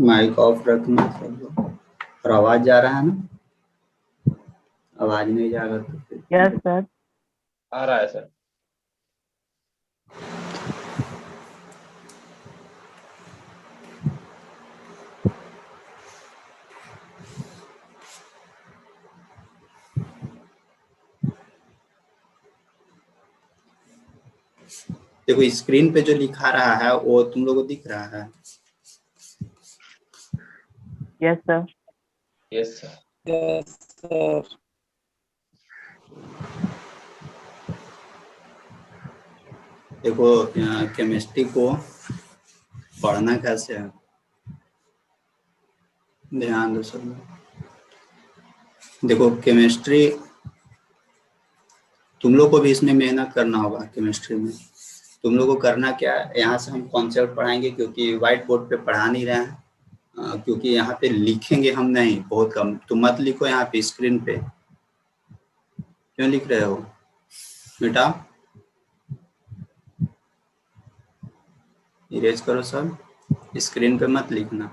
Mic off रखना सब लोग। और आवाज जा रहा है ना? आवाज नहीं जा रहा तो फिर यस सर। आ रहा है सर। देखो स्क्रीन पे जो लिखा रहा है वो तुम लोगों को दिख रहा है? Yes sir. Yes sir. Yes sir. देखो केमिस्ट्री को पढ़ना कैसे है, ध्यान दो सब लोग। देखो केमिस्ट्री तुम लोग को भी इसमें मेहनत करना होगा। केमिस्ट्री में तुम लोग को करना क्या है, यहाँ से हम कॉन्सेप्ट पढ़ाएंगे क्योंकि व्हाइट बोर्ड पे पढ़ा नहीं रहे हैं, क्योंकि यहाँ पे लिखेंगे हम नहीं, बहुत कम। तुम मत लिखो यहाँ पे स्क्रीन पे। क्यों लिख रहे हो बेटा? इरेज करो सब, स्क्रीन पे मत लिखना।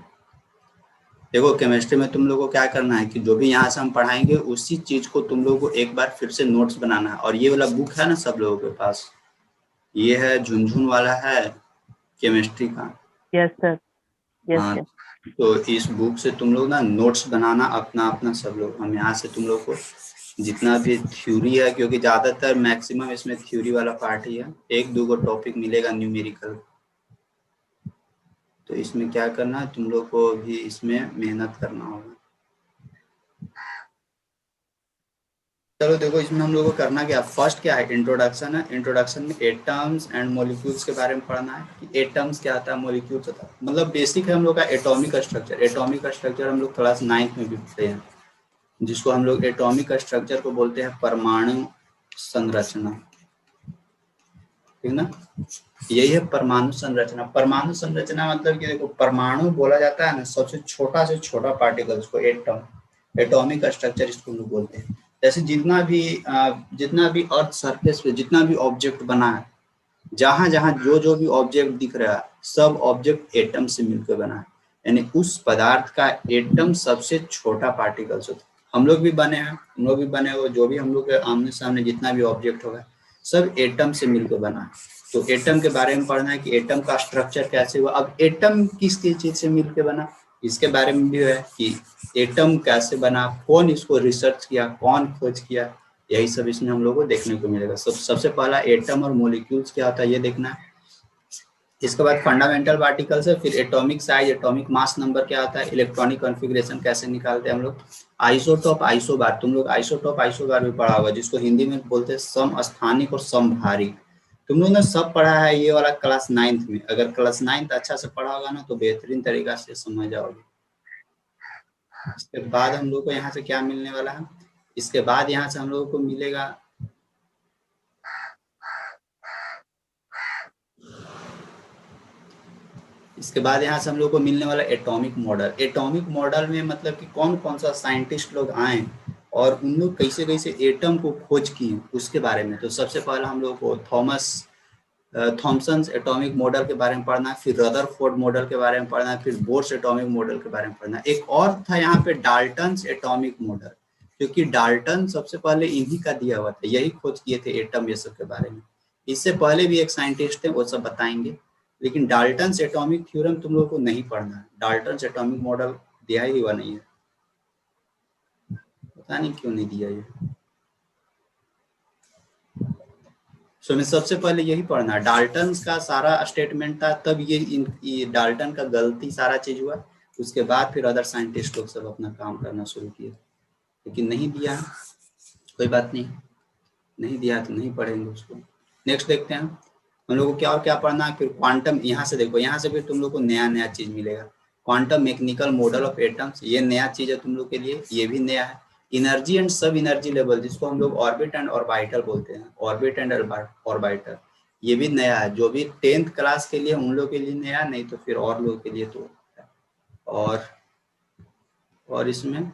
देखो केमिस्ट्री में तुम लोगों को क्या करना है कि जो भी यहाँ से हम पढ़ाएंगे उसी चीज को तुम लोगों को एक बार फिर से नोट्स बनाना है। और ये वाला बुक है ना सब लोगों के पास, ये है झुनझुन वाला है केमिस्ट्री का। Yes sir. यस हाँ, यस। तो इस बुक से तुम लोग ना नोट्स बनाना अपना अपना सब लोग। हम यहाँ से तुम लोग को जितना भी थ्योरी है, क्योंकि ज्यादातर मैक्सिमम इसमें थ्योरी वाला पार्ट ही है, एक दो टॉपिक मिलेगा न्यूमेरिकल। तो इसमें क्या करना है, तुम लोग को भी इसमें मेहनत करना होगा। चलो देखो इसमें हम लोग को करना क्या, फर्स्ट क्या है, इंट्रोडक्शन है। इंट्रोडक्शन में एटम्स एंड मॉलिक्यूल्स के बारे में पढ़ना है कि एटम्स क्या होता है, मॉलिक्यूल्स होता है। मतलब बेसिक है हम लोग का एटॉमिक स्ट्रक्चर। एटॉमिक स्ट्रक्चर हम लोग क्लास 9th में भी पढ़ते हैं, जिसको हम लोग एटॉमिक स्ट्रक्चर को बोलते हैं परमाणु संरचना, ठीक ना। यही है परमाणु संरचना। परमाणु संरचना मतलब कि देखो परमाणु बोला जाता है ना सबसे छोटा से छोटा पार्टिकल्स को एटम, एटॉमिक स्ट्रक्चर इसको लोग बोलते हैं। जैसे जितना भी अर्थ सरफेस पे जितना भी ऑब्जेक्ट बना है, जहां जहां जो भी ऑब्जेक्ट दिख रहा है, सब ऑब्जेक्ट एटम से मिलकर बना है। यानी उस पदार्थ का एटम सबसे छोटा पार्टिकल्स होता है। हम लोग भी बने हैं, हम लोग भी बने हो, जो भी हम लोग के आमने सामने जितना भी ऑब्जेक्ट होगा सब एटम से मिलकर बना है। तो एटम के बारे में पढ़ना है कि एटम का स्ट्रक्चर कैसे हुआ। अब एटम किस चीज से मिलकर बना, इसके बारे में भी है कि एटम कैसे बना, कौन इसको रिसर्च किया, कौन खोज किया, यही सब इसमें हम लोग को देखने को मिलेगा। सबसे पहला एटम और मॉलिक्यूल्स क्या होता है ये देखना है। इसके बाद फंडामेंटल पार्टिकल्स है, फिर atomic size, atomic mass number क्या होता है, इलेक्ट्रॉनिक कॉन्फ़िगरेशन कैसे निकालते हैं हम लोग, आइसोटोप, आइसोबार। तुम लोग आइसोटोप आइसोबार भी पढ़ा होगा, जिसको हिंदी में बोलते हैं समस्थानिक और समभारी। तुम लोग ने सब पढ़ा है ये वाला क्लास 9th में। अगर क्लास 9th अच्छा से पढ़ा होगा ना तो बेहतरीन तरीका से समझ जाओगे। इसके बाद हम लोग को यहाँ से क्या मिलने वाला है, इसके बाद यहाँ से हम लोगों को मिलेगा इसके बाद यहाँ से हम लोग को मिलने वाला एटॉमिक मॉडल। एटॉमिक मॉडल में मतलब कि कौन कौन सा साइंटिस्ट लोग आए और उन लोग कैसे कैसे एटम को खोज किए उसके बारे में। तो सबसे पहले हम लोग को थॉमसन एटॉमिक मॉडल के बारे में पढ़ना है, फिर रदरफोर्ड मॉडल के बारे में पढ़ना है, फिर बोर्स एटॉमिक मॉडल के बारे में पढ़ना है। एक और था यहाँ पे डाल्टन्स एटॉमिक मॉडल, क्योंकि डाल्टन सबसे पहले इन्हीं का दिया हुआ था, यही खोज किए थे एटम ये सब के बारे में। इससे पहले भी एक साइंटिस्ट थे, वो सब बताएंगे। लेकिन डाल्टन्स एटॉमिक थ्योरम तुम लोगों को नहीं पढ़ना है, डाल्टन्स एटॉमिक मॉडल दिया ही हुआ नहीं है, पता नहीं क्यों नहीं दिया ये। सो में सबसे पहले यही पढ़ना, डाल्टन का सारा स्टेटमेंट था, तब ये डाल्टन का गलती सारा चीज हुआ। उसके बाद फिर अदर साइंटिस्ट लोग सब अपना काम करना शुरू किए, लेकिन नहीं दिया, कोई बात नहीं, नहीं दिया तो नहीं पढ़ेंगे उसको। नेक्स्ट देखते हैं हम लोग को क्या और क्या पढ़ना है। फिर क्वांटम, यहाँ से देखो, यहाँ से फिर तुम लोग को नया नया चीज मिलेगा। Quantum mechanical model of atoms, ये नया चीज है तुम लोग के लिए, ये भी नया है। इनर्जी एंड सब इनर्जी लेवल, जिसको हम लोग ऑर्बिट एंड ऑर्बिटल बोलते हैं, ऑर्बिट एंड ऑर्बिटल, ये भी नया है। जो भी 10th क्लास के लिए उन लोग के लिए नया, नहीं तो फिर और लोग के लिए तो। और इसमें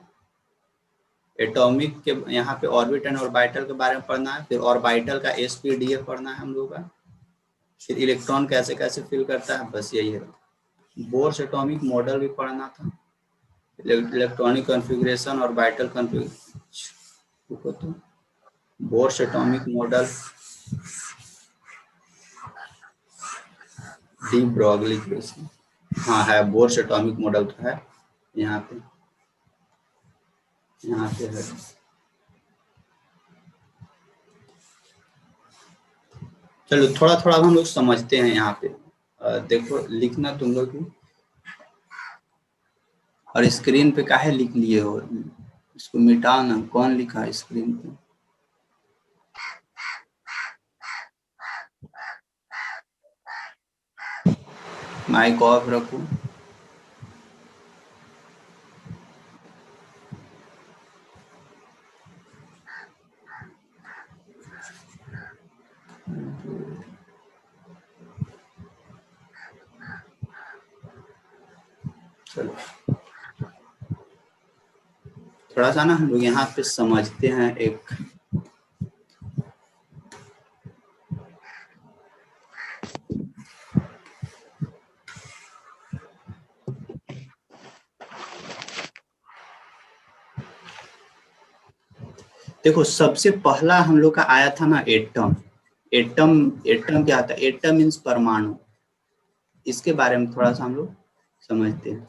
एटॉमिक के यहाँ पे ऑर्बिट एंड ऑर्बिटल के बारे में पढ़ना है। फिर ऑर्बिटल का sp df पढ़ना है हम लोग का। फिर इलेक्ट्रॉन कैसे कैसे फिल करता है, बस यही है। बोर्स एटॉमिक मॉडल भी पढ़ना था, इलेक्ट्रॉनिक कॉन्फ़िगरेशन और वाइटल कॉन्फ़िगरेशन। तो Bohr's atomic model, de Broglie equation, हाँ है, बोर्स एटॉमिक मॉडल तो है यहाँ पे है। चलो थोड़ा थोड़ा हम लोग समझते हैं यहाँ पे। देखो लिखना तुम लोग भी, और स्क्रीन पे काहे लिख लिए हो, इसको मिटाओ ना, कौन लिखा है स्क्रीन पे? माइक ऑफ रखो। चलो थोड़ा सा ना हम लोग यहाँ पे समझते हैं एक, देखो सबसे पहला हम लोग का आया था ना एटम। एटम क्या था? एटम मीन्स परमाणु। इसके बारे में थोड़ा सा हम लोग समझते हैं।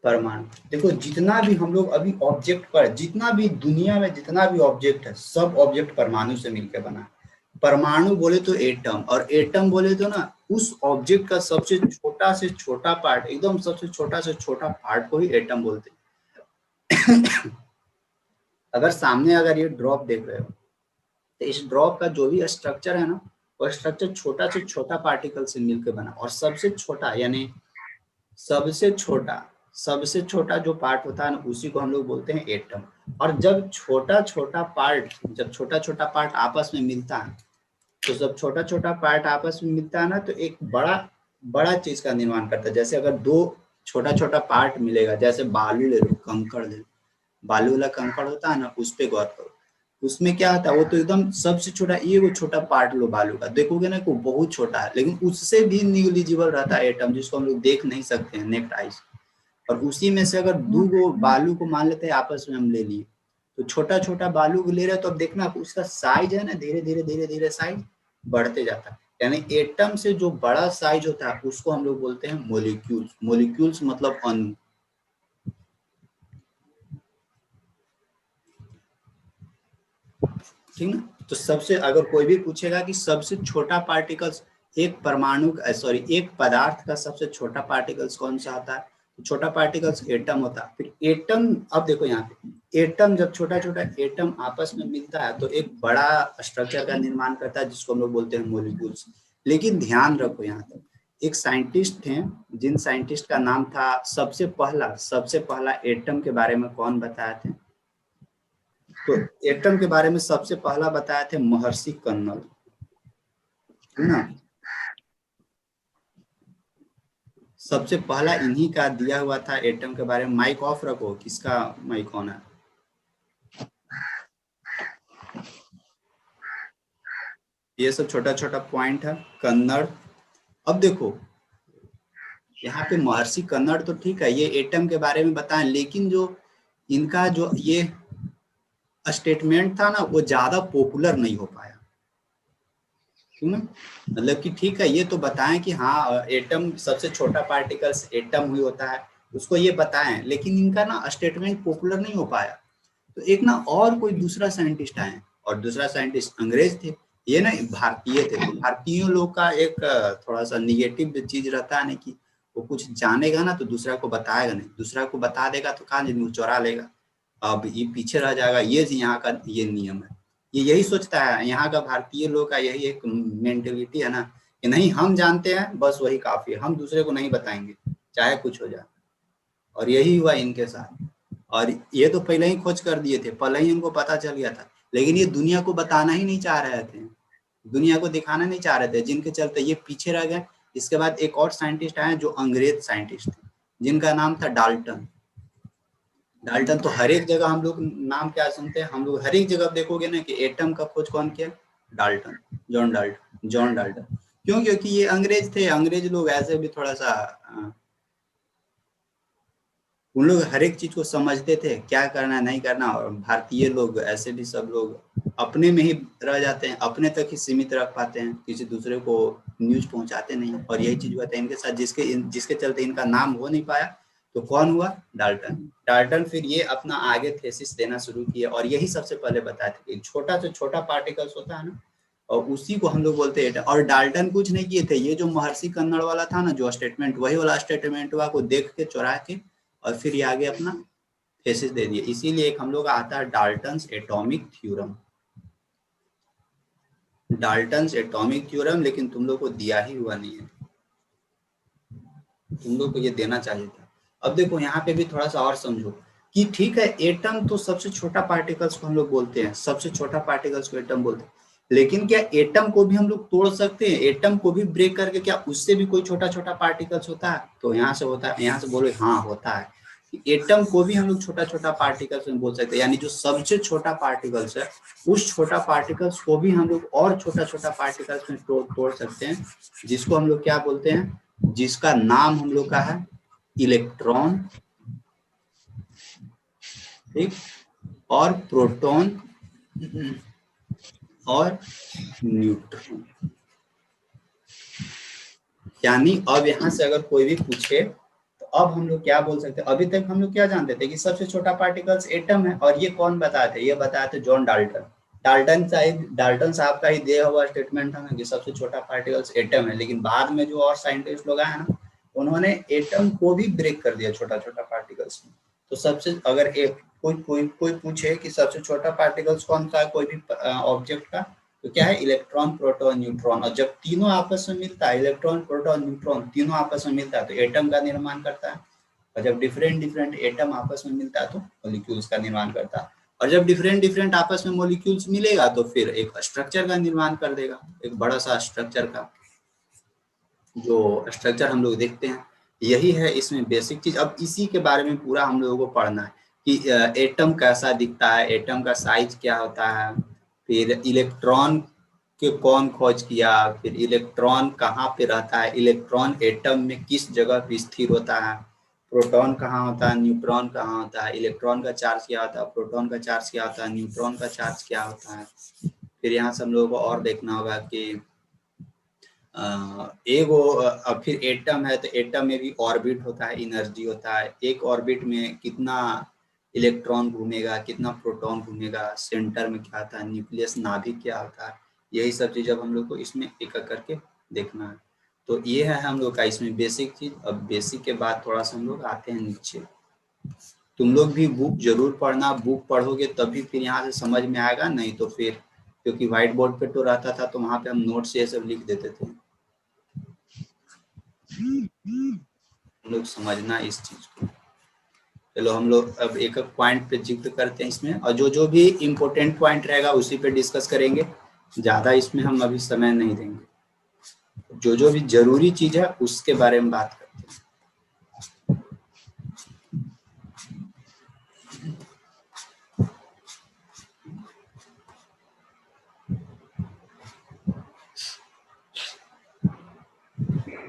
परमाणु, देखो जितना भी हम लोग अभी ऑब्जेक्ट पर, जितना भी दुनिया में जितना भी ऑब्जेक्ट है, सब ऑब्जेक्ट परमाणु से मिलकर बना है। परमाणु बोले तो एटम, और एटम बोले तो ना उस ऑब्जेक्ट का सबसे छोटा से छोटा पार्ट, एकदम सबसे छोटा से छोटा पार्ट को ही एटम बोलते हैं। अगर सामने अगर ये ड्रॉप देख रहे हो, तो इस ड्रॉप का जो भी स्ट्रक्चर है ना, वो स्ट्रक्चर छोटा से छोटा पार्टिकल से मिलकर बना, और सबसे छोटा यानी सबसे छोटा जो पार्ट होता है ना, उसी को हम लोग बोलते हैं एटम। और जब छोटा छोटा पार्ट आपस में मिलता है, तो जब छोटा छोटा पार्ट आपस में मिलता है ना, तो एक बड़ा चीज का निर्माण करता है। जैसे अगर दो छोटा छोटा पार्ट मिलेगा, जैसे बालू ले लो, कंकड़ ले लो, बालू वाला कंकड़ होता है ना, उस पे गौर करो, उसमें क्या होता है, वो तो एकदम सबसे छोटा, ये वो छोटा पार्ट लो बालू का, देखोगे ना, वो बहुत छोटा है, लेकिन उससे भी निग्लिजिबल रहता है एटम, जिसको हम लोग देख नहीं सकते हैं नेक्ड आइज। और उसी में से अगर दो गो बालू को मान लेते हैं आपस में हम ले लिए, तो छोटा छोटा बालू को ले रहे हैं, तो अब देखना उसका साइज है ना, धीरे धीरे साइज बढ़ते जाता है। यानी एटम से जो बड़ा साइज होता है, उसको हम लोग बोलते हैं मोलिक्यूल्स। मोलिक्यूल्स मतलब अणु। ठीक ना? तो सबसे, अगर कोई भी पूछेगा कि सबसे छोटा पार्टिकल्स, एक परमाणु सॉरी एक पदार्थ का सबसे छोटा पार्टिकल्स कौन सा होता है, तो छोटा पार्टिकल्स एटम होता है। फिर एटम, अब देखो यहाँ पे एटम, जब छोटा छोटा एटम आपस में मिलता है, तो एक बड़ा स्ट्रक्चर का निर्माण करता है, जिसको हम लोग बोलते हैं मोलिक्यूल्स। लेकिन ध्यान रखो यहाँ तक, एक साइंटिस्ट थे, जिन साइंटिस्ट का नाम था, सबसे पहला एटम के बारे में कौन बताए थे? तो एटम के बारे में सबसे पहला बताए थे महर्षि कन्नल, है ना? सबसे पहला इन्हीं का दिया हुआ था एटम के बारे में। माइक ऑफ रखो, किसका माइक ऑन है? ये सब छोटा छोटा पॉइंट है। कन्नड़, अब देखो यहाँ पे महर्षि कन्नड़ तो ठीक है, ये एटम के बारे में बताएं, लेकिन जो इनका जो ये स्टेटमेंट था ना, वो ज्यादा पॉपुलर नहीं हो पाया। क्यों ना? मतलब कि ठीक है, ये तो बताएं कि हाँ एटम सबसे छोटा पार्टिकल्स एटम ही होता है, उसको ये बताएं, लेकिन इनका ना स्टेटमेंट पॉपुलर नहीं हो पाया। तो एक ना और कोई दूसरा साइंटिस्ट आए, और दूसरा साइंटिस्ट अंग्रेज थे, ये ना भारतीय थे। तो भारतीयों लोग का एक थोड़ा सा निगेटिव चीज रहता है ना, कि वो कुछ जानेगा ना तो दूसरा को बताएगा नहीं, दूसरा को बता देगा तो कहाँ वो चुरा लेगा, अब ये पीछे रह जाएगा। ये यहाँ का ये नियम है, ये यही सोचता है यहाँ का भारतीय लोग का, यही एक मेंटेलिटी है ना, कि नहीं हम जानते हैं बस वही काफी है, हम दूसरे को नहीं बताएंगे चाहे कुछ हो जाए। और यही हुआ इनके साथ। और ये तो पहले ही खोज कर दिए थे, पहले ही इनको पता चल गया था, लेकिन ये दुनिया को बताना ही नहीं चाह रहे थे, दुनिया को दिखाना नहीं चाह रहे थे, जिनके चलते ये पीछे रह गए। इसके बाद एक और साइंटिस्ट आए जो अंग्रेज साइंटिस्ट थे, जिनका नाम था डाल्टन। डाल्टन तो हर एक जगह हम लोग नाम क्या सुनते हैं, हम लोग हर एक जगह देखोगे ना कि एटम का खोज कौन किया? Dalton, John Dalton. क्यों? क्योंकि ये अंग्रेज थे, अंग्रेज लोग ऐसे भी थोड़ा सा उन लोग हर एक चीज को समझते थे क्या करना है नहीं करना, और भारतीय लोग ऐसे भी सब लोग अपने में ही रह जाते हैं, अपने तक ही सीमित रख पाते हैं, किसी दूसरे को न्यूज पहुंचाते नहीं हैं। और यही चीज हुआ था इनके साथ, जिसके चलते इनका नाम हो नहीं पाया। तो कौन हुआ? डाल्टन। डाल्टन फिर ये अपना आगे थेसिस देना शुरू किया, और यही सबसे पहले बताया था कि छोटा से छोटा पार्टिकल्स होता है ना, और उसी को हम लोग बोलते हैं। और डाल्टन कुछ नहीं किए थे, ये जो महर्षि कन्नड़ वाला था ना जो स्टेटमेंट, वही वाला स्टेटमेंट हुआ को देख के चुरा के और फिर ये आगे अपना थेसिस दे दिए। इसीलिए एक हम लोग आता है Dalton's atomic theorem. Dalton's atomic theorem, लेकिन तुम लोग को दिया ही हुआ नहीं है, तुम लोग को ये देना चाहिए था। अब देखो यहाँ पे भी थोड़ा सा और समझो कि ठीक है, एटम तो सबसे छोटा पार्टिकल्स को हम लोग बोलते हैं, सबसे छोटा पार्टिकल्स को एटम बोलते हैं, लेकिन क्या एटम को भी हम लोग तोड़ सकते हैं? एटम को भी ब्रेक करके क्या उससे भी कोई छोटा छोटा पार्टिकल्स होता है? तो यहाँ से होता है, यहाँ से बोलो हाँ होता है। एटम को भी हम लोग छोटा छोटा पार्टिकल्स में बोल सकते हैं, यानी जो सबसे छोटा पार्टिकल्स है उस छोटा पार्टिकल्स को भी हम लोग और छोटा छोटा पार्टिकल्स में तोड़ सकते हैं, जिसको हम लोग क्या बोलते हैं, जिसका नाम हम लोग का है इलेक्ट्रॉन, ठीक, और प्रोटॉन और न्यूट्रॉन। यानी अब यहाँ से अगर कोई भी पूछे तो अब हम लोग क्या बोल सकते हैं? अभी तक हम लोग क्या जानते थे कि सबसे छोटा पार्टिकल्स एटम है, और ये कौन बताए थे? ये बताए थे जॉन डाल्टन। डाल्टन साहब का ही दिया हुआ स्टेटमेंट था ना कि सबसे छोटा पार्टिकल्स एटम है, लेकिन बाद में जो और साइंटिस्ट लोग आए ना, उन्होंने एटम को भी ब्रेक कर दिया छोटा छोटा पार्टिकल्स में। तो सबसे अगर एक कोई पूछे कि सबसे छोटा पार्टिकल्स कौन सा है कोई भी ऑब्जेक्ट का, तो क्या है? Electron, proton, neutron. और जब तीनों आपस में मिलता है, इलेक्ट्रॉन, प्रोटॉन, न्यूट्रॉन तीनों आपस में मिलता है तो एटम का निर्माण करता है। और जब डिफरेंट डिफरेंट एटम आपस में मिलता है तो मॉलिक्यूल्स का निर्माण करता है। और जब डिफरेंट डिफरेंट आपस में मॉलिक्यूल्स मिलेगा तो फिर एक स्ट्रक्चर का निर्माण कर देगा, एक बड़ा सा स्ट्रक्चर का, जो स्ट्रक्चर हम लोग देखते हैं। यही है इसमें बेसिक चीज। अब इसी के बारे में पूरा हम लोगों को पढ़ना है कि एटम कैसा दिखता है, एटम का साइज क्या होता है, फिर इलेक्ट्रॉन के कौन खोज किया, फिर इलेक्ट्रॉन कहाँ पे रहता है, इलेक्ट्रॉन एटम में किस जगह पे स्थिर होता है, प्रोटॉन कहाँ होता है, न्यूट्रॉन कहाँ होता है, इलेक्ट्रॉन का चार्ज क्या होता है, प्रोटॉन का चार्ज क्या होता है, न्यूट्रॉन का चार्ज क्या होता है। फिर यहाँ से हम लोगों को और देखना होगा कि अब फिर एटम है तो एटम में भी ऑर्बिट होता है, एनर्जी होता है, एक ऑर्बिट में कितना इलेक्ट्रॉन घूमेगा, कितना प्रोटॉन घूमेगा, सेंटर में क्या होता है, न्यूक्लियस नाभिक क्या होता है। यही सब चीज अब हम लोग को इसमें एक एक करके देखना है। तो ये है हम लोग का इसमें बेसिक चीज। अब बेसिक के बाद थोड़ा सा हम लोग आते हैं नीचे। तुम लोग भी बुक जरूर पढ़ना, बुक पढ़ोगे तभी फिर यहाँ से समझ में आएगा, नहीं तो फिर क्योंकि व्हाइट बोर्ड पे तो रहता था तो वहां पे हम नोट्स ये सब लिख देते थे। हम लोग समझना इस चीज को। चलो हम लोग अब एक एक पॉइंट पे जिक्र करते हैं इसमें, और जो जो भी इम्पोर्टेंट पॉइंट रहेगा उसी पे डिस्कस करेंगे, ज्यादा इसमें हम अभी समय नहीं देंगे। जो जो भी जरूरी चीज है उसके बारे में बात करते हैं।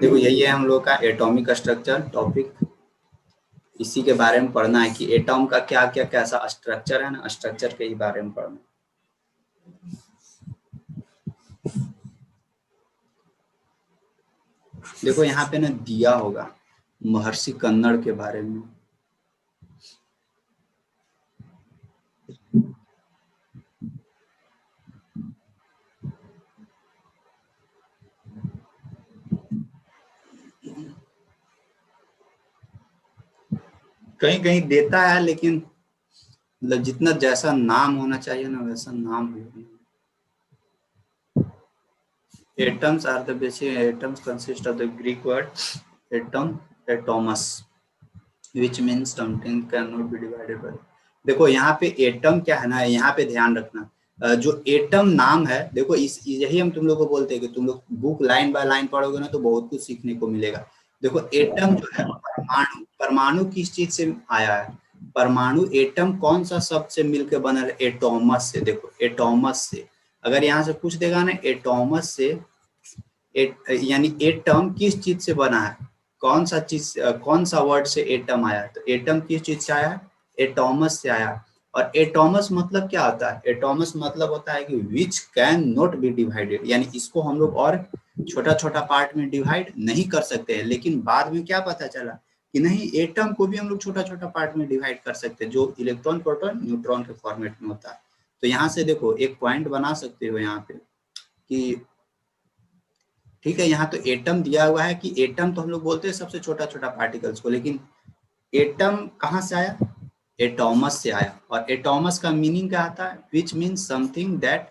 देखो यही है हम लोग का एटॉमिक स्ट्रक्चर टॉपिक। इसी के बारे में पढ़ना है कि एटॉम का क्या क्या कैसा स्ट्रक्चर है ना, स्ट्रक्चर के ही बारे में पढ़ना। देखो यहाँ पे ना दिया होगा महर्षि कन्नड़ के बारे में। कहीं कहीं देता है, लेकिन मतलब जितना जैसा नाम होना चाहिए ना वैसा नाम नहीं। Atoms are the basic. Atoms consist of the Greek word atom, atomos, which means something cannot be divided by. देखो यहाँ पे एटम क्या है ना, यहाँ पे ध्यान रखना। जो एटम नाम है, देखो यही हम तुम लोग को बोलते हैं कि तुम लोग बुक लाइन बाय लाइन पढ़ोगे ना तो बहुत कुछ सीखने को मिलेगा। देखो एटम जो है परमाणु, परमाणु किस चीज से आया है? परमाणु एटम कौन सा शब्द से मिलकर बना है? एटोमस से। देखो एटोमस से, अगर यहाँ से पूछ देगा ना एटोमस से, यानी एटम किस चीज से बना है? कौन सा चीज, कौन सा वर्ड से एटम आया? तो एटम किस चीज से आया? एटॉमस से आया। और एटॉमस मतलब क्या होता है? एटॉमस मतलब होता है कि which can not B divided, यानी इसको हम लोग और छोटा छोटा पार्ट में डिवाइड नहीं कर सकते हैं। लेकिन बाद में क्या पता चला कि नहीं, एटम को भी हम लोग छोटा छोटा पार्ट में डिवाइड कर सकते हैं, जो इलेक्ट्रॉन प्रोटॉन न्यूट्रॉन के फॉर्मेट में होता है। तो यहाँ से देखो एक पॉइंट बना सकते हो यहाँ पे कि ठीक है, यहाँ तो एटम दिया हुआ है कि एटम तो हम लोग बोलते हैं सबसे छोटा छोटा पार्टिकल्स को, लेकिन एटम कहाँ से आया? एटॉमस से आया। और एटॉमस का मीनिंग क्या आता है? Which means something that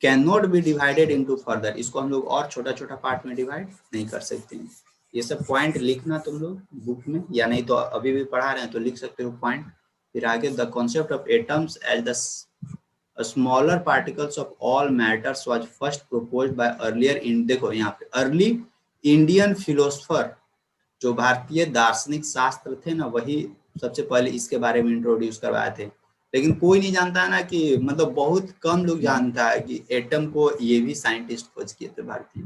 can not B divided into further, इसको हम लोग और छोटा छोटा पार्ट में डिवाइड नहीं कर सकते हैं। ये सब पॉइंट लिखना तुम लोग बुक में, या नहीं तो अभी भी पढ़ा रहे हैं तो लिख सकते हो पॉइंट। फिर आगे, the concept of atoms as the smaller particles of all matters was first proposed by earlier in, देखो यहाँ पे अर्ली इंडियन फिलोसफर, जो भारतीय दार्शनिक शास्त्र थे ना, वही सबसे पहले इसके बारे में इंट्रोड्यूस करवाए थे। लेकिन कोई नहीं जानता है ना कि मतलब बहुत कम लोग जानता है कि एटम को ये भी साइंटिस्ट खोज किए थे भारतीय।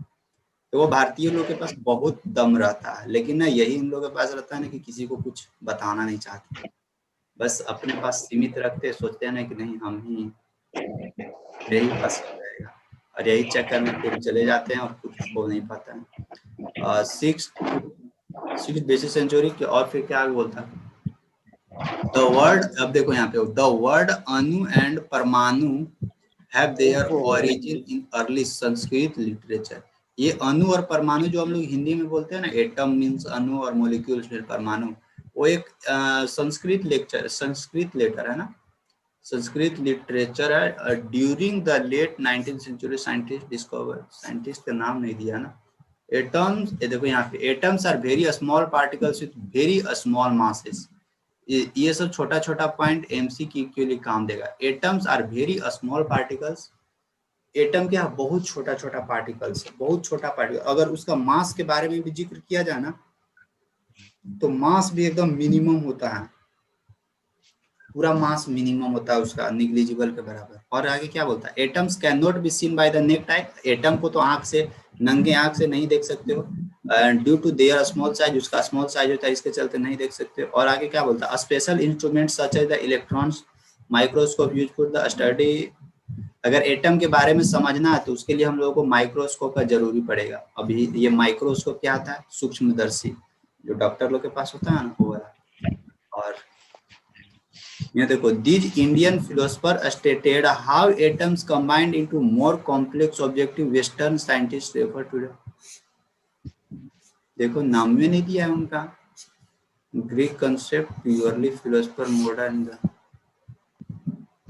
तो वो भारतीय लोग के पास बहुत दम रहता है, लेकिन ना यही इन लोगों के पास रहता है ना कि किसी को कुछ बताना नहीं चाहते, बस अपने पास सीमित रखते, सोचते हैं ना कि नहीं हम ही, यही पास हो जाएगा, और यही चक्कर में फिर चले जाते हैं और कुछ हो नहीं पाता है। सिक्स बेसिस सेंचुरी के, और फिर क्या बोलता है? द वर्ड, अब देखो यहाँ पे, द वर्ड अणु एंड परमाणु have their origin in early Sanskrit literature. ये अणु और परमाणु जो हम लोग हिंदी में बोलते हैं ना, एटम मीन्स अणु और मोलिक्यूल्स मीन्स परमाणु, वो एक संस्कृत लेटर है ना, संस्कृत लिटरेचर है। During the late 19th century scientist discover, scientist का नाम नहीं दिया ना, एटम्स, ये देखो यहाँ पे, atoms are very small particles with very small masses. ये सब छोटा छोटा पॉइंट एमसीक्यू के लिए काम देगा। Atoms are very small particles, atom क्या, बहुत छोटा छोटा पार्टिकल्स, बहुत छोटा पार्टिकल। अगर उसका मास के बारे में भी जिक्र किया जाए ना, तो मास भी एकदम मिनिमम होता है, पूरा मास मिनिमम होता है उसका, निग्लिजिबल के बराबर। और आगे क्या बोलता है? Atoms can not be seen by the necked eye, atom को तो आंख से, नंगे आंख से नहीं देख सकते हो, due to their small size, उसका स्मॉल साइज होता है, इसके चलते नहीं देख सकते। और आगे क्या बोलता है? Special instrument such as the electrons microscope use for the study. अगर एटम के बारे में समझना है तो उसके लिए हम लोगों को माइक्रोस्कोप का जरूरी पड़ेगा। अभी ये माइक्रोस्कोप क्या आता है? सूक्ष्मदर्शी, जो डॉक्टर लोग के पास होता है ना, वो वाला। और ये देखो, these Indian philosopher stated how atoms combined into more complex objective western scientist refer to, देखो नाम में नहीं दिया है उनका, Greek concept purely philosopher modern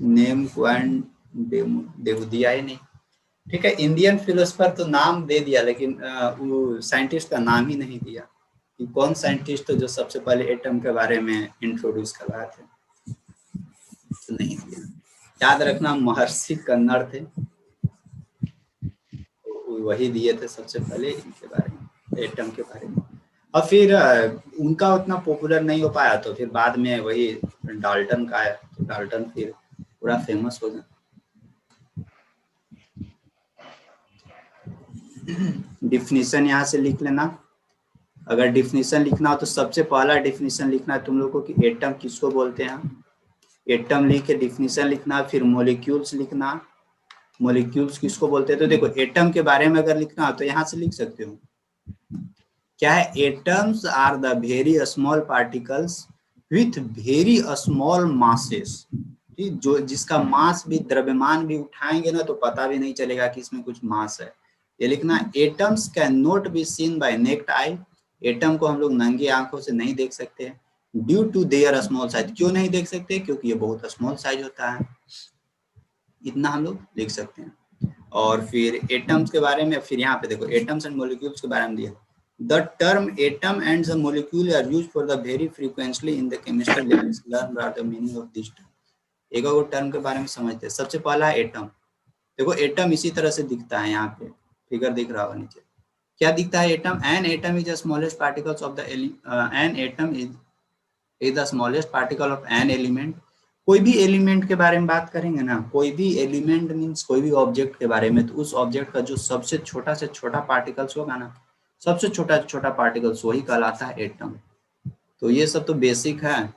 name quant देखो दिया ही नहीं। ठीक है, इंडियन फिलोसफर तो नाम दे दिया, लेकिन वो साइंटिस्ट का नाम ही नहीं दिया कि कौन साइंटिस्ट जो सबसे पहले एटम के बारे में इंट्रोड्यूस करवाए थे, तो नहीं दिया। याद रखना, महर्षि कन्नड़ थे, वही दिए थे सबसे पहले इनके बारे में, एटम के बारे में। और फिर उनका उतना पॉपुलर नहीं हो पाया, तो फिर बाद में वही डाल्टन का है, तो डाल्टन फिर पूरा फेमस हो गया। डिफिनीशन यहाँ से लिख लेना। अगर डिफिनीशन लिखना हो तो सबसे पहला डिफिनीशन लिखना है तुम लोगों को कि एटम किसको बोलते हैं। एटम लिख के डिफिनीशन लिखना, फिर मोलिक्यूल्स लिखना, मोलिक्यूल्स किसको बोलते हैं। तो देखो एटम के बारे में अगर लिखना हो तो यहाँ से लिख सकते हो, क्या है? Atoms are the very small particles with very small masses, जो जिसका मास भी, द्रव्यमान भी उठाएंगे ना तो पता भी नहीं चलेगा कि इसमें कुछ मास है। ये लिखना, atoms can not be seen by naked eye, atom को हम लोग नंगी आंखों से नहीं देख सकते, due to their small size, क्यों नहीं देख सकते? क्योंकि ये बहुत स्मॉल साइज होता है। इतना हम लोग लिख सकते हैं। और फिर एटम्स के बारे में, फिर यहाँ पे देखो एटम्स एंड मॉलिक्यूल्स के बारे में दिया, the term atom and the molecule are used for the very frequently in the chemistry levels, learn what the meaning of this term. एक और टर्म के बारे में समझते हैं। सबसे पहला है एटम। देखो एटम इसी तरह से दिखता है, यहाँ पे फिगर दिख रहा होगा नीचे, क्या दिखता है? Atom, an atom is the smallest particles of the an atom is the smallest particle of an element. कोई भी एलिमेंट के बारे में बात करेंगे ना, कोई भी एलिमेंट मीन्स कोई भी ऑब्जेक्ट के बारे में, तो उस ऑब्जेक्ट का जो सबसे छोटा से छोटा पार्टिकल्स होगा ना, सबसे छोटा छोटा पार्टिकल्स वही कहलाता है एटम। तो ये सब तो बेसिक है,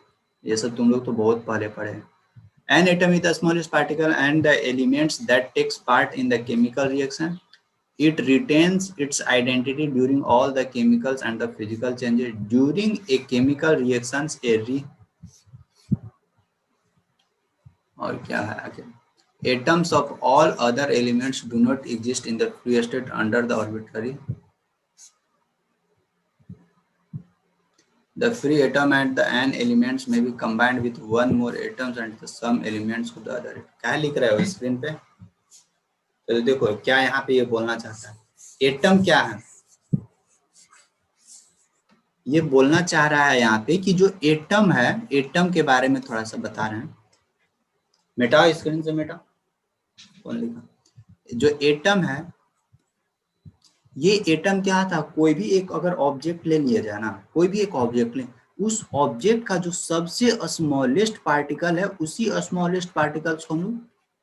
ये सब तुम लोग तो बहुत पहले पढ़े। An atom is the smallest particle and the elements that takes part in the chemical reaction. It retains its identity during all the chemicals and the physical changes during a chemical reactions. और क्या है आगे? Atoms of all other elements do not exist in the free state under the arbitrary. The free atom and the n elements may be combined with one more atoms and the sum elements of the other. क्या लिख रहे हो screen पे? तो देखो क्या यहाँ पे ये बोलना चाहता है, एटम क्या है ये बोलना चाह रहा है यहाँ पे कि जो एटम है, एटम के बारे में थोड़ा सा बता रहे हैं। मिटाओ स्क्रीन से, मिटाओ। कौन लिखा? जो एटम है, ये एटम क्या था, कोई भी एक अगर ऑब्जेक्ट ले लिया जाए ना, कोई भी एक ऑब्जेक्ट ले, उस ऑब्जेक्ट का जो सबसे स्मॉलेस्ट पार्टिकल है, उसी स्मॉलेस्ट पार्टिकल्स को हम लोग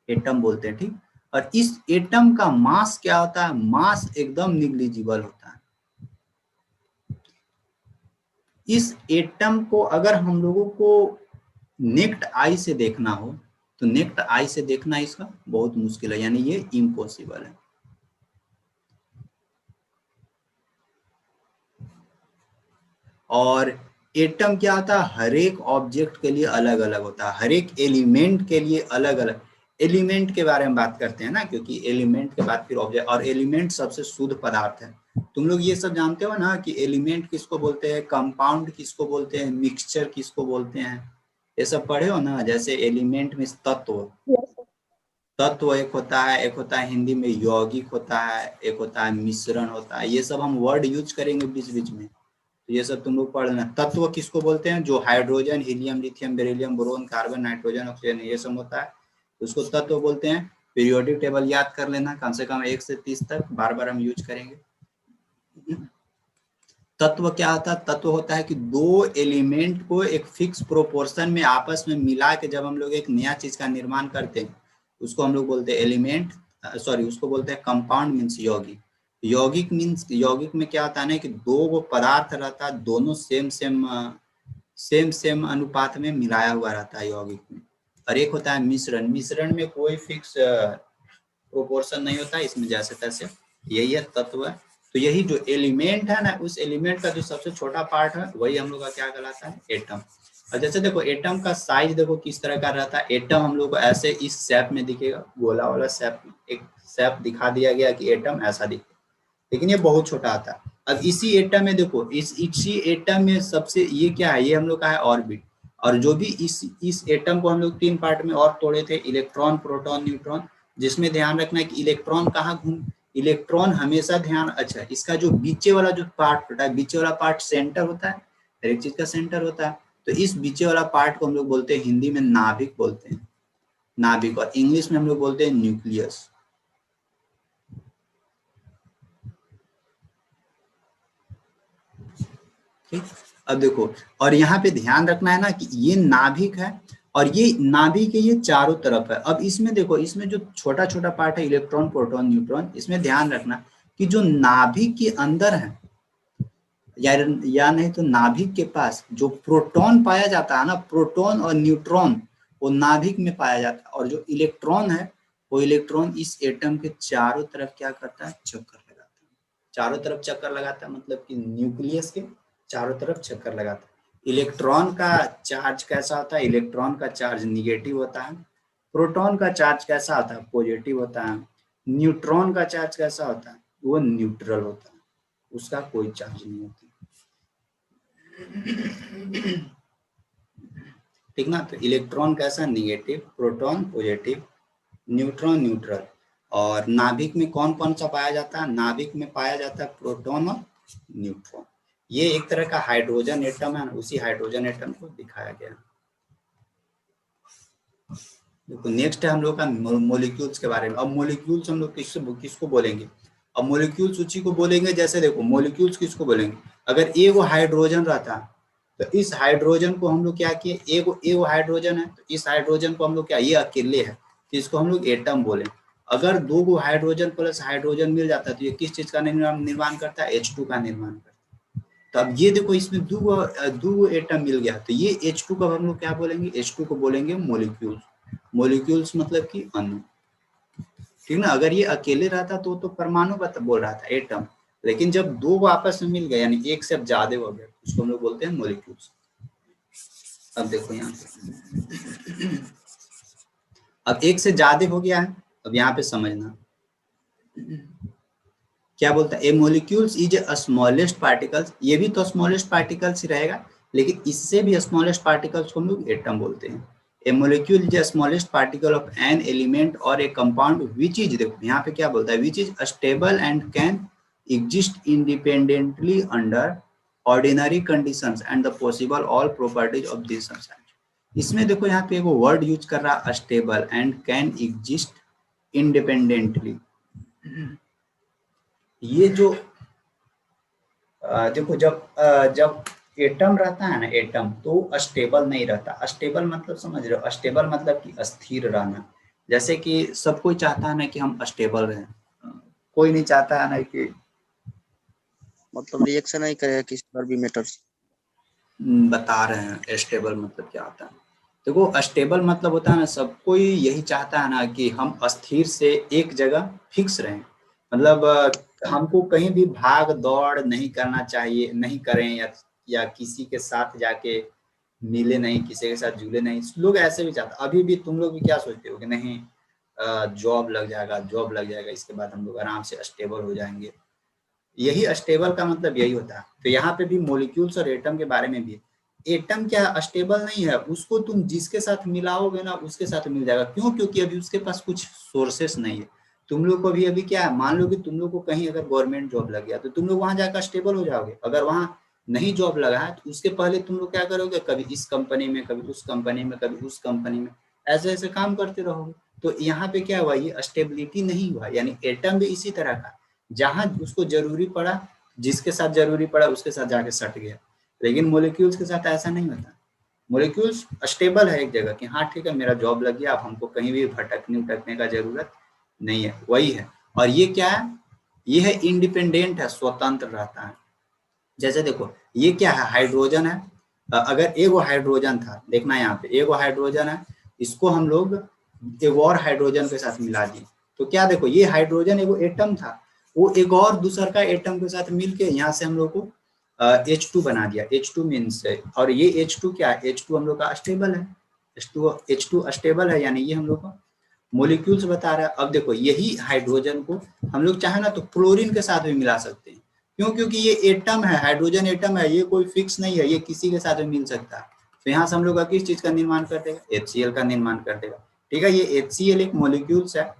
एटम बोलते हैं, ठीक। और इस एटम का मास क्या होता है, मास एकदम निग्लिजिबल होता है। इस एटम को अगर हम लोगों को नेक्ड आई से देखना हो तो नेक्ड आई से देखना इसका बहुत मुश्किल है, यानी ये इम्पॉसिबल है। और एटम क्या होता है, हर एक ऑब्जेक्ट के लिए अलग अलग होता है, हर एक एलिमेंट के लिए अलग अलग। एलिमेंट के बारे में बात करते हैं ना, क्योंकि एलिमेंट के बाद फिर ऑब्जेक्ट, और एलिमेंट सबसे शुद्ध पदार्थ है। तुम लोग ये सब जानते हो ना कि एलिमेंट किसको बोलते हैं, कंपाउंड किसको बोलते हैं, मिक्सचर किसको बोलते हैं, ये सब पढ़े हो ना। जैसे एलिमेंट में तत्व, तत्व एक होता है, एक होता है हिंदी में यौगिक होता है, एक होता है मिश्रण होता है। ये सब हम वर्ड यूज करेंगे बीच बीच में, तो ये सब तुम लोग पढ़ लेना। तत्व किसको बोलते हैं, जो hydrogen, helium, lithium, beryllium, boron, carbon, nitrogen, oxygen, ये सब होता है, उसको तत्व बोलते हैं। पीरियोडिक टेबल याद कर लेना, कम से कम 1 से 30 तक, बार बार हम यूज करेंगे। तत्व क्या होता है, तत्व होता है कि दो एलिमेंट को एक फिक्स प्रोपोर्शन में आपस में मिला के जब हम लोग एक नया चीज का निर्माण करते हैं, उसको हम लोग बोलते हैं एलिमेंट, सॉरी उसको बोलते हैं कंपाउंड मीन्स यौगिक। यौगिक मीन्स, यौगिक में क्या होता है ना कि दो वो पदार्थ रहता है, दोनों सेम अनुपात में मिलाया हुआ रहता है यौगिक में। और एक होता है मिश्रण, मिश्रण में कोई फिक्स प्रोपोर्शन नहीं होता, इसमें जैसे तैसे, यही है तत्व। तो यही जो एलिमेंट है ना, उस एलिमेंट का जो सबसे छोटा पार्ट है वही हम लोग का क्या कहलाता है, एटम। और जैसे देखो एटम का साइज देखो किस तरह का रहता है। एटम हम लोग को ऐसे इस शेप में दिखेगा, गोला वाला शेप, एक शेप दिखा दिया गया कि एटम ऐसा दिखे, लेकिन ये बहुत छोटा आता है। अब इसी एटम में देखो, इसी एटम में सबसे ये क्या है, ये हम लोग का है ऑर्बिट। और जो भी इस एटम को हम लोग 3 पार्ट में और तोड़े थे, इलेक्ट्रॉन, प्रोटॉन, न्यूट्रॉन, जिसमें ध्यान रखना है कि इलेक्ट्रॉन कहाँ घूम, इलेक्ट्रॉन हमेशा ध्यान, अच्छा इसका जो बीचे वाला जो पार्ट होता है, बीचे वाला पार्ट सेंटर होता है, हर एक चीज का सेंटर होता है। तो इस बीचे वाला पार्ट को हम लोग बोलते हैं, हिंदी में नाभिक बोलते हैं, नाभिक, और इंग्लिश में हम लोग बोलते हैं न्यूक्लियस। ठीक, अब देखो, और यहाँ पे ध्यान रखना है ना कि ये नाभिक है, और ये नाभिक है, ये चारों तरफ है। अब इसमें देखो, इसमें जो छोटा छोटा पार्ट है इलेक्ट्रॉन, प्रोटॉन, न्यूट्रॉन, इसमें ध्यान रखना कि जो नाभिक के अंदर है, या नहीं तो नाभिक के पास जो प्रोटॉन पाया जाता है ना, प्रोटॉन और न्यूट्रॉन, वो नाभिक में पाया जाता है। और जो इलेक्ट्रॉन है, वो इलेक्ट्रॉन इस एटम के चारों तरफ क्या करता है, चक्कर लगाता है। चारों तरफ चक्कर लगाता है मतलब कि न्यूक्लियस के चारों तरफ चक्कर लगाता है। इलेक्ट्रॉन का चार्ज कैसा होता है, इलेक्ट्रॉन का चार्ज निगेटिव होता है। प्रोटॉन का चार्ज कैसा होता है, पॉजिटिव होता है। न्यूट्रॉन का चार्ज कैसा होता है, वो न्यूट्रल होता है, उसका कोई चार्ज नहीं होता। ठीक ना। तो इलेक्ट्रॉन कैसा, negative, proton positive, neutron neutral. और नाभिक में कौन कौन सा पाया जाता है, नाभिक में पाया जाता है प्रोटॉन और न्यूट्रॉन। ये एक तरह का हाइड्रोजन एटम है, उसी हाइड्रोजन एटम को दिखाया गया। देखो नेक्स्ट है हम लोग का मॉलिक्यूल्स के बारे में। अब मॉलिक्यूल्स हम लोग किसको बोलेंगे, अब मॉलिक्यूल्स उसी को बोलेंगे। जैसे देखो मॉलिक्यूल्स किसको बोलेंगे, अगर एगो हाइड्रोजन रहता तो इस हाइड्रोजन को हम लोग क्या किए, एगो हाइड्रोजन है तो इस हाइड्रोजन को हम लोग क्या, ये अकेले है तो इसको हम लोग एटम बोले। अगर दो गो हाइड्रोजन प्लस हाइड्रोजन मिल जाता है तो ये किस चीज का निर्माण करता है, H2 का निर्माण करता है। तो अब ये देखो इसमें दो एटम मिल गया, तो ये H2 को हम लोग क्या बोलेंगे, H2 को बोलेंगे मोलिक्यूल्स। मोलिक्यूल्स मतलब कि अणु, ठीक ना। अगर ये अकेले रहता तो परमाणु बोल रहा था, एटम। लेकिन जब दो आपस में मिल गए यानी एक से अब ज्यादा हो गए, उसको हम लोग बोलते हैं मोलिक्यूल्स। अब देखो यहाँ पे अब एक से ज्यादा हो गया है, अब यहाँ पे समझना क्या बोलता है, a molecules is a smallest particles. ये भी तो स्मॉलेस्ट पार्टिकल्स ही रहेगा, लेकिन इससे भी स्मॉलेस्ट पार्टिकल्स को हम लोग एटम बोलते हैं। A molecule is a smallest particle of an element और ए कंपाउंड विच इज, देखो यहाँ पे क्या बोलता है, which is stable and can exist independently under ordinary conditions and the possible all properties of this substance. इसमें देखो यहाँ पे एगो वर्ड यूज कर रहा, stable and can exist independently. ये जो देखो जब एटम रहता है ना, एटम तो स्टेबल नहीं रहता। स्टेबल मतलब समझ रहे हो, स्टेबल मतलब कि स्थिर रहना। जैसे कि सब कोई चाहता है ना कि हम स्टेबल रहें, कोई नहीं चाहता है ना कि मतलब रिएक्शन नहीं करेगा किसी पर भी मैटर से। बता रहे हैं स्टेबल मतलब क्या होता है। देखो स्टेबल मतलब होता है ना, सब कोई यही चाहता है ना कि हम स्थिर से एक जगह फिक्स रहें। मतलब हमको कहीं भी भाग दौड़ नहीं करना चाहिए, नहीं करें, या किसी के साथ जाके मिले नहीं, किसी के साथ जुड़े नहीं। लोग ऐसे भी चाहते। अभी भी तुम लोग भी क्या सोचते हो कि नहीं जॉब लग जाएगा, जॉब लग जाएगा, इसके बाद हम लोग आराम से स्टेबल हो जाएंगे। यही स्टेबल का मतलब यही होता है। तो यहाँ पे भी मोलिक्यूल्स और एटम के बारे में भी, एटम क्या स्टेबल नहीं है, उसको तुम जिसके साथ मिलाओगे ना उसके साथ मिल जाएगा। क्यों? क्योंकि अभी उसके पास कुछ सोर्सेस नहीं है। तुम लोग को भी अभी क्या है, मान लो कि तुम लोग को कहीं अगर गवर्नमेंट जॉब लग गया तो तुम लोग वहां जाकर स्टेबल हो जाओगे। अगर वहां नहीं जॉब लगा है तो उसके पहले तुम लोग क्या करोगे, कभी इस कंपनी में, कभी उस कंपनी में, कभी उस कंपनी में, ऐसे ऐसे काम करते रहोगे। तो यहाँ पे क्या हुआ, ये स्टेबिलिटी नहीं हुआ। यानी एटम भी इसी तरह का, जहां उसको जरूरी पड़ा, जिसके साथ जरूरी पड़ा उसके साथ जाके सट गया। लेकिन मोलिक्यूल्स के साथ ऐसा नहीं होता। मोलिक्यूल्स स्टेबल है एक जगह कि हाँ ठीक है मेरा जॉब लग गया, अब हमको कहीं भी भटकने उटकने का जरूरत नहीं है, वही है। और ये क्या है, ये है इंडिपेंडेंट है, स्वतंत्र रहता है। जैसे देखो ये क्या है, हाइड्रोजन है। अगर एगो हाइड्रोजन था, देखना यहाँ पे एगो हाइड्रोजन है, इसको हम लोग एक और हाइड्रोजन के साथ मिला दिए तो क्या, देखो ये हाइड्रोजन एगो एटम था, वो एक और दूसर का एटम के साथ मिलके यहाँ से हम लोग को H2 बना दिया। H2 मीन्स, और ये H2 क्या है, H2 हम लोग का स्टेबल है। H2 स्टेबल है, यानी ये हम लोग का मोलिक्यूल्स बता रहा है। अब देखो यही हाइड्रोजन को हम लोग चाहे ना तो क्लोरीन के साथ भी मिला सकते हैं। क्यों? क्योंकि ये एटम है, हाइड्रोजन एटम है, ये कोई फिक्स नहीं है, ये किसी के साथ भी मिल सकता है। तो यहाँ से हम लोग का किस चीज का निर्माण कर देगा, HCl का निर्माण कर देगा। ठीक है, ये HCl एक मोलिक्यूल्स है,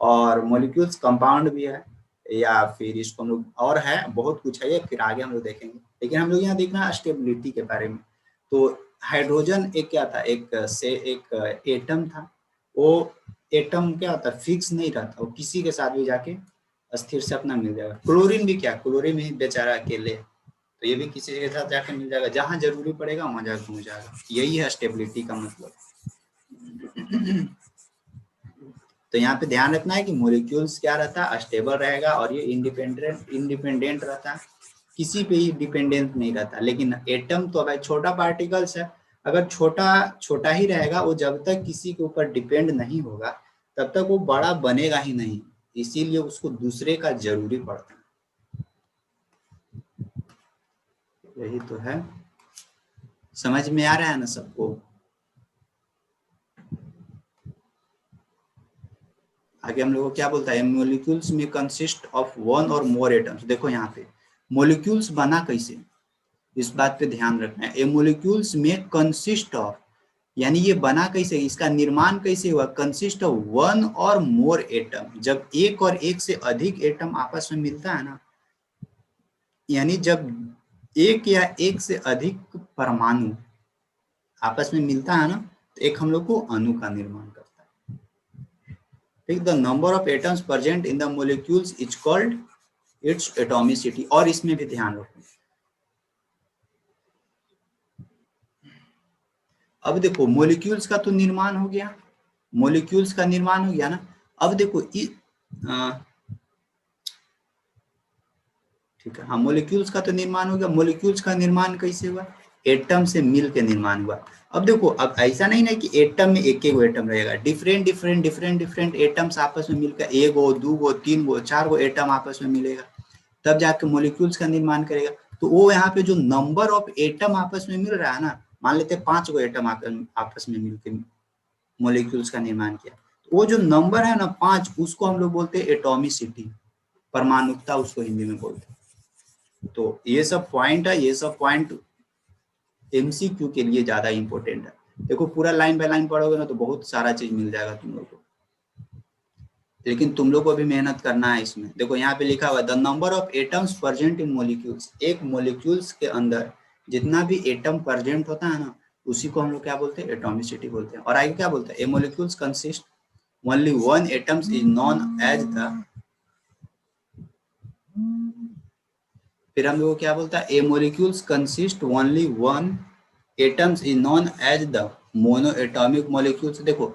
और मोलिक्यूल्स कंपाउंड भी है, या फिर इसको हम लोग और है बहुत कुछ है, ये फिर आगे हम लोग देखेंगे। लेकिन हम लोग यहाँ देखना है स्टेबिलिटी के बारे में। तो हाइड्रोजन एक क्या था, एक एटम था। वो एटम क्या होता है, फिक्स नहीं रहता, वो किसी के साथ भी जाके अस्थिर से अपना मिल जाएगा। क्लोरीन भी क्या, क्लोरीन भी बेचारा अकेले, तो ये भी किसी के साथ जाके मिल जाएगा, जहां जरूरी पड़ेगा वहां जाकर मिल जाएगा। यही है स्टेबिलिटी का मतलब। तो यहाँ पे ध्यान रखना है कि मोलिक्यूल्स क्या रहता है, स्टेबल रहेगा, और ये इंडिपेंडेंट रहता है, किसी पे ही डिपेंडेंट नहीं रहता। लेकिन एटम तो भाई छोटा पार्टिकल्स है, अगर छोटा छोटा ही रहेगा, वो जब तक किसी के ऊपर डिपेंड नहीं होगा तब तक वो बड़ा बनेगा ही नहीं, इसीलिए उसको दूसरे का जरूरी पड़ता है। यही तो है, समझ में आ रहा है ना सबको। आगे हम लोग को क्या बोलता है, मोलिक्यूल्स में कंसिस्ट ऑफ वन और मोर एटम्स। देखो यहाँ पे मोलिक्यूल्स बना कैसे, इस बात पे ध्यान रखना है। ए मोलिक्यूल्स में कंसिस्ट ऑफ, यानी ये बना कैसे, इसका निर्माण कैसे हुआ, कंसिस्ट ऑफ वन और मोर एटम। जब एक और एक से अधिक एटम आपस में मिलता है ना, यानी जब एक या एक से अधिक परमाणु आपस में मिलता है ना, तो एक हम लोग को अणु का निर्माण करता है। ठीक, the number of atoms present in the molecules is called its atomicity. और इसमें भी ध्यान रखो, अब देखो मोलिक्यूल्स का तो निर्माण हो गया, मोलिक्यूल्स का निर्माण हो गया ना। अब देखो ठीक है, हाँ मॉलिक्यूल्स का तो निर्माण हो गया। मॉलिक्यूल्स का निर्माण कैसे हुआ? एटम से मिल के निर्माण हुआ। अब देखो, अब ऐसा नहीं ना कि एटम में एक एक एटम रहेगा, डिफरेंट एटम्स आपस में मिलकर एगो, दूगो, तीनगो, चारगो एटम आपस में मिलेगा, तब जाके मॉलिक्यूल्स का निर्माण करेगा। तो वो यहाँ पे जो नंबर ऑफ एटम आपस में मिल रहा है ना, मान लेते हैं 5 गो एटम आपस में मिलकर मॉलिक्यूल्स का निर्माण किया, तो वो जो नंबर है ना 5, उसको हम लोग बोलते हैं एटॉमिसिटी, परमाणुकता उसको हिंदी में बोलते हैं। तो ये सब पॉइंट है, ये सब पॉइंट एमसीक्यू के लिए ज्यादा इंपॉर्टेंट है। देखो पूरा लाइन बाय लाइन पढ़ोगे ना तो बहुत सारा चीज मिल जाएगा तुम लोग को, लेकिन तुम लोग को भी मेहनत करना है इसमें। देखो यहाँ पे लिखा हुआ है the number of atoms present in molecules, एक मॉलिक्यूल्स के अंदर जितना भी एटम प्रेजेंट होता है ना, उसी को हम लोग क्या बोलते हैं? एटॉमिसिटी बोलते हैं। और आगे क्या बोलते हैं? A molecules consist only one atoms is known as the, फिर हम लोग क्या बोलता है? A molecules consist only one atoms is known as the mono atomic molecules. देखो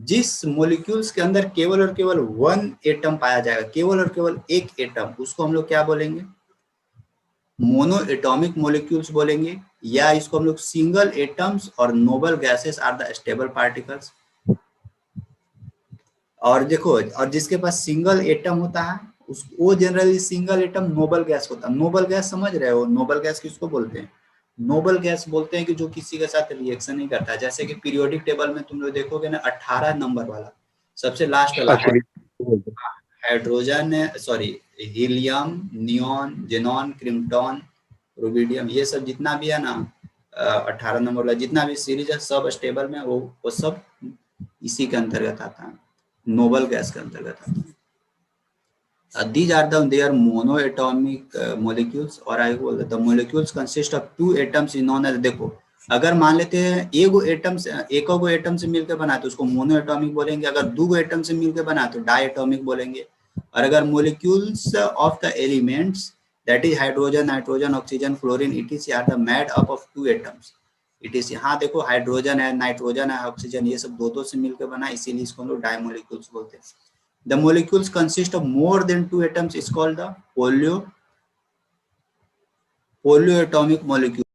जिस मॉलिक्यूल्स के अंदर केवल और केवल वन एटम पाया जाएगा, केवल और केवल एक एटम, उसको हम लोग क्या बोलेंगे? मोनो एटॉमिक मॉलिक्यूल्स बोलेंगे, या इसको हम लोग सिंगल एटम्स और noble gases are the stable particles. और देखो, और जिसके पास सिंगल एटम होता है वो generally single atom noble gas होता है। नोबल गैस समझ रहे हो? नोबल गैस किसको बोलते हैं? नोबल गैस बोलते हैं कि जो किसी के साथ रिएक्शन नहीं करता है। जैसे कि पीरियोडिक टेबल में तुम लोग देखोगे ना, 18 नंबर वाला सबसे लास्ट वाला hydrogen, sorry helium, neon, xenon, krypton, rubidium, ये सब जितना भी है ना 18 नंबर वाला जितना भी सीरीज है, सब स्टेबल में वो सब इसी के अंतर्गत आता है, नोबल गैस के अंतर्गत आता है। These are their monoatomic molecules, और आगे बोल the molecules consist of two atoms is known as, देखो अगर मान लेते हैं एगो एटम से एको एटम से मिलकर बना तो उसको मोनोएटॉमिक बोलेंगे, अगर दो एटम से मिलकर बना तो डायएटॉमिक बोलेंगे। और अगर molecules of the elements that is hydrogen, nitrogen, oxygen, fluorine etc are the made up of two atoms etc, हाँ देखो हाइड्रोजन है, नाइट्रोजन है, ऑक्सीजन, ये सब दो से मिलकर बना, इसीलिए इसको हम लोग डायमोलिक्यूल्स बोलते हैं। The molecules consist of more than two atoms is called the polyatomic molecule.